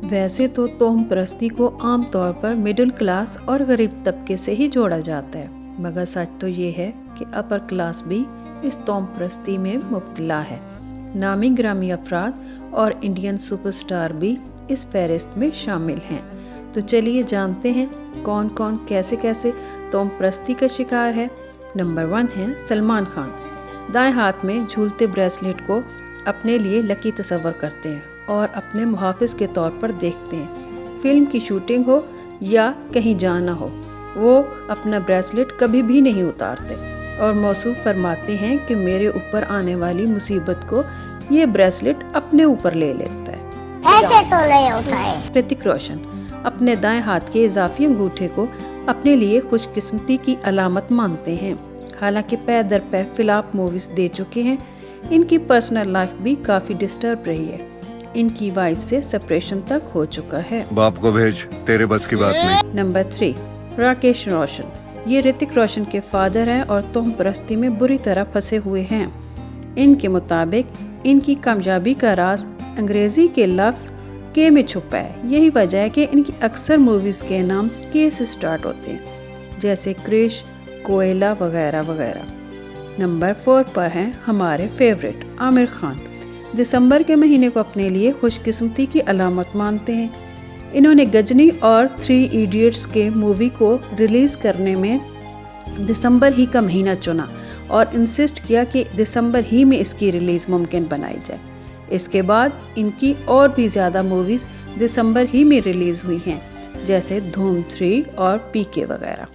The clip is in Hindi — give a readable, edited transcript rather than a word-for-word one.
वैसे तो तोहम परस्ती को आमतौर पर मिडिल क्लास और गरीब तबके से ही जोड़ा जाता है, मगर सच तो ये है कि अपर क्लास भी इस तोहम परस्ती में मुब्तला है। नामी ग्रामी अफराद और इंडियन सुपरस्टार भी इस फहरिस्त में शामिल हैं। तो चलिए जानते हैं कौन कौन कैसे कैसे तोहम परस्ती का शिकार है। नंबर 1 है सलमान खान। दाएं हाथ में झूलते ब्रेसलेट को अपने लिए लकी तस्वर करते हैं और अपने मुहाफिज के तौर पर देखते हैं। फिल्म की शूटिंग हो या कहीं जाना हो, वो अपना ब्रेसलेट कभी भी नहीं उतारते और मौसूफ फरमाते हैं कि मेरे ऊपर आने वाली मुसीबत को ये ब्रेसलेट अपने ऊपर ले लेता है। ऐसे तो नहीं होता है। ऋतिक रोशन अपने दाएं हाथ के इजाफी अंगूठे को अपने लिए खुशकिस्मती की अलामत मानते हैं। हालांकि पै दर पै फिलाप मूवीज दे चुके हैं, इनकी पर्सनल लाइफ भी काफी डिस्टर्ब रही है। इनकी वाइफ से सेपरेशन तक हो चुका है। बाप को भेज, तेरे बस की बात नहीं। नंबर 3 राकेश रोशन। ये ऋतिक रोशन के फादर हैं और तोहम परस्ती में बुरी तरह फंसे हुए हैं। इनके मुताबिक इनकी कामयाबी का राज अंग्रेजी के लफ्ज के में छुपा है। यही वजह है कि इनकी अक्सर मूवीज के नाम के से स्टार्ट होते हैं, जैसे क्रिश, कोयला वगैरह वगैरह। नंबर 4 पर हैं हमारे फेवरेट आमिर खान। दिसंबर के महीने को अपने लिए खुशकिस्मती की अलामत मानते हैं। इन्होंने गजनी और 3 इडियट्स के मूवी को रिलीज़ करने में दिसंबर ही का महीना चुना और इंसिस्ट किया कि दिसंबर ही में इसकी रिलीज़ मुमकिन बनाई जाए। इसके बाद इनकी और भी ज़्यादा मूवीज़ दिसंबर ही में रिलीज़ हुई हैं, जैसे धूम 3 और पीके वगैरह।